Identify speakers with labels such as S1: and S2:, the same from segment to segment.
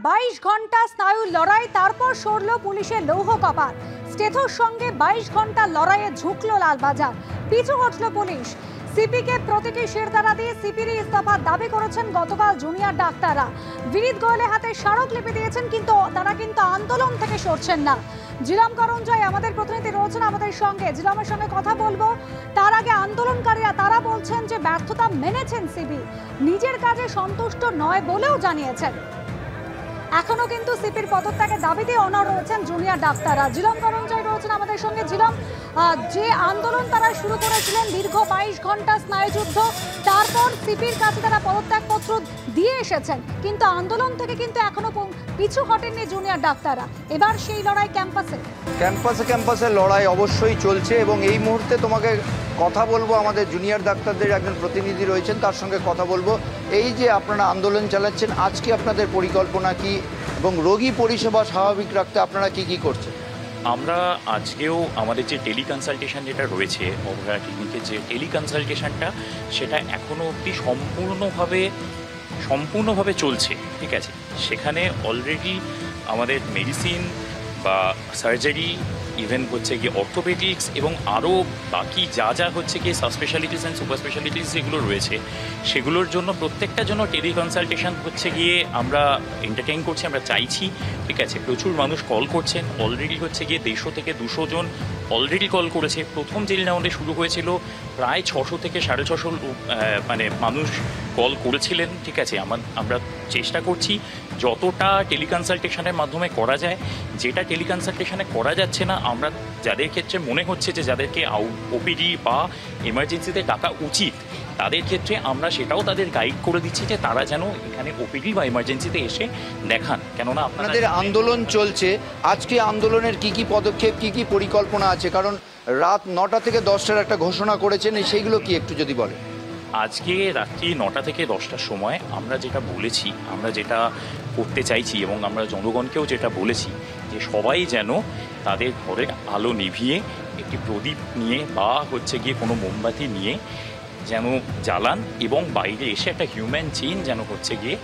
S1: 22 ঘন্টা স্নায়ু লড়াই, তারপর সরল পুলিশের লৌহ কপাট। স্টেথোর সঙ্গে 22 ঘন্টা লড়াইয়ে ঝুঁকল লালবাজার, পিছু হটল পুলিশ। সিপিকে প্রতীকী শিরদাঁড়া দিয়ে সিপির ইস্তফার দাবি করেছেন গতকাল জুনিয়র ডাক্তাররা। বিনীত গোয়েলের হাতে স্মারকলিপি দিয়েছেন, কিন্তু তারা আন্দোলন থেকে সরছেন না। জিলাম করঞ্জয় আমাদের প্রতিনিধি রয়েছেন আমাদের সঙ্গে, জিলামের সঙ্গে কথা বলবো। তার আগে আন্দোলনকারীরা তারা বলছেন যে ব্যর্থতা মেনেছেন সিপি, নিজের কাজে সন্তুষ্ট নয় বলেও জানিয়েছেন। এখনো কিন্তু সিপির পদত্যাগের দাবিতে অনড় রয়েছেন জুনিয়র ডাক্তাররা। জিলাম করঞ্জয় রয়েছেন আমাদের সঙ্গে। জিলাম, যে আন্দোলন তারা শুরু করেছিলেন দীর্ঘ 22 ঘন্টা স্নায়ুযুদ্ধ, তারপর সিপির কাছে তারা পদত্যাগপত্র দিয়ে এসেছেন, কিন্তু আন্দোলন থেকে কিন্তু এখনো পিছু হটেননি জুনিয়র ডাক্তাররা। এবার সেই লড়াই
S2: ক্যাম্পাসে লড়াই অবশ্যই চলছে এবং এই মুহূর্তে তোমাকে কথা বলবো, আমাদের জুনিয়র ডাক্তারদের একজন প্রতিনিধি রয়েছেন, তার সঙ্গে কথা বলবো। এই যে আপনারা আন্দোলন চালাচ্ছেন, আজকে আপনাদের পরিকল্পনা কি এবং রোগী পরিষেবা স্বাভাবিক রাখতে আপনারা কি কি করছেন?
S3: আমরা আজকেও আমাদের যে টেলিকনসালটেশন যেটা রয়েছে অভয়া ক্লিনিকের, যে টেলিকনসালটেশনটা সেটা এখনও অবধি সম্পূর্ণভাবে চলছে। ঠিক আছে, সেখানে অলরেডি আমাদের মেডিসিন বা সার্জারি, ইভেন হচ্ছে গিয়ে অর্থোপেডিক্স এবং আরও বাকি যা হচ্ছে গিয়ে সাবস্পেশালিটিস অ্যান্ড সুপার স্পেশালিটিস যেগুলো রয়েছে সেগুলোর জন্য প্রত্যেকটার জন্য টেলিকনসালটেশন হচ্ছে গিয়ে আমরা এন্টারটেইন করছি, আমরা চাইছি। ঠিক আছে, প্রচুর মানুষ কল করছেন, অলরেডি হচ্ছে গিয়ে 150 থেকে 200 জন অলরেডি কল করেছে। প্রথম যে রাউন্ডে শুরু হয়েছিল প্রায় 600 থেকে 650 মানুষ কল করেছিলেন। ঠিক আছে, আমরা চেষ্টা করছি যতটা টেলিকনসালটেশনের মাধ্যমে করা যায়। যেটা টেলিকনসালটেশনে করা যাচ্ছে না, আমরা যাদের ক্ষেত্রে মনে হচ্ছে যে যাদেরকে ওপিডি বা এমার্জেন্সিতে ডাকা উচিত, তাদের ক্ষেত্রে আমরা সেটাও তাদের গাইড করে দিচ্ছি যে তারা যেন এখানে ওপিডি বা এমার্জেন্সিতে এসে দেখান। কেননা
S2: আপনাদের আন্দোলন চলছে, আজকে আন্দোলনের কি কি পদক্ষেপ, কি কি পরিকল্পনা আছে? কারণ রাত 9টা থেকে 10টার একটা ঘোষণা করেছেন, সেইগুলো কি একটু যদি বলেন।
S3: আজকে রাত্রি 9টা থেকে 10টার সময় আমরা যেটা বলেছি, আমরা যেটা করতে চাইছি এবং আমরা জনগণকেও যেটা বলেছি যে সবাই যেন তাদের ঘরের আলো নিভিয়ে একটি প্রদীপ নিয়ে বা হচ্ছে গিয়ে কোনো মোমবাতি নিয়ে যেন জ্বালান এবং বাইরে এসে একটা হিউম্যান চেইন যেন হচ্ছে গিয়ে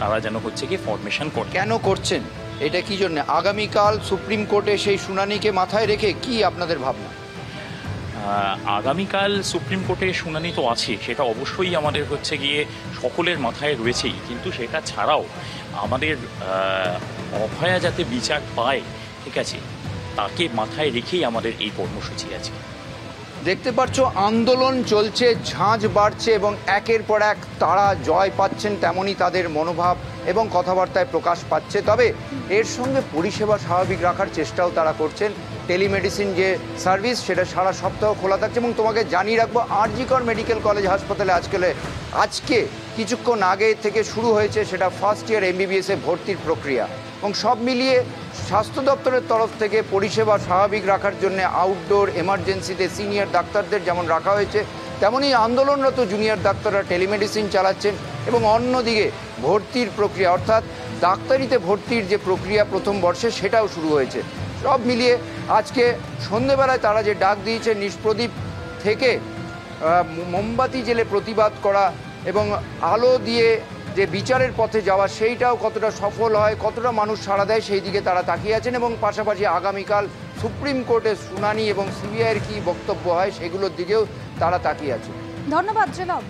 S3: তারা যেন হচ্ছে গিয়ে ফরমেশন করে।
S2: কেন করছেন এটা, কি জন্য? আগামীকাল সুপ্রিম কোর্টে সেই শুনানিকে মাথায় রেখে কি আপনাদের ভাবনা?
S3: আগামীকাল সুপ্রিম কোর্টের শুনানি তো আছে, সেটা অবশ্যই আমাদের হচ্ছে গিয়ে সকলের মাথায় রয়েছেই, কিন্তু সেটা ছাড়াও আমাদের অভয়া যাতে বিচার পায়, ঠিক আছে, তাকে মাথায় রেখেই আমাদের এই কর্মসূচি আছে।
S2: দেখতে পাচ্ছ আন্দোলন চলছে, ঝাঁঝ বাড়ছে এবং একের পর এক তারা জয় পাচ্ছেন, তেমনই তাদের মনোভাব এবং কথাবার্তায় প্রকাশ পাচ্ছে। তবে এর সঙ্গে পরিষেবা স্বাভাবিক রাখার চেষ্টাও তারা করছেন। টেলিমেডিসিন যে সার্ভিস সেটা সারা সপ্তাহ খোলা থাকছে এবং তোমাকে জানিয়ে রাখবো আর.জি. কর মেডিকেল কলেজ হাসপাতালে আজকে কিছুক্ষণ আগে থেকে শুরু হয়েছে সেটা ফার্স্ট ইয়ার MBBS-এ ভর্তির প্রক্রিয়া এবং সব মিলিয়ে স্বাস্থ্য দপ্তরের তরফ থেকে পরিষেবা স্বাভাবিক রাখার জন্য আউটডোর এমার্জেন্সিতে সিনিয়র ডাক্তারদের যেমন রাখা হয়েছে, তেমনই আন্দোলনরত জুনিয়র ডাক্তাররা টেলিমেডিসিন চালাচ্ছেন এবং অন্যদিকে ভর্তির প্রক্রিয়া অর্থাৎ ডাক্তারিতে ভর্তির যে প্রক্রিয়া প্রথম বর্ষে সেটাও শুরু হয়েছে। সব মিলিয়ে আজকে সন্ধেবেলায় তারা যে ডাক দিয়েছে নিষ্প্রদীপ থেকে মোমবাতি জেলে প্রতিবাদ করা এবং আলো দিয়ে যে বিচারের পথে যাওয়া, সেইটাও কতটা সফল হয়, কতটা মানুষ সাড়া দেয় সেই দিকে তারা তাকিয়ে আছেন এবং পাশাপাশি আগামীকাল সুপ্রিম কোর্টের শুনানি এবং সিবিআইয়ের কী বক্তব্য হয় সেগুলোর দিকেও তারা তাকিয়ে আছেন।
S1: ধন্যবাদ জনাব।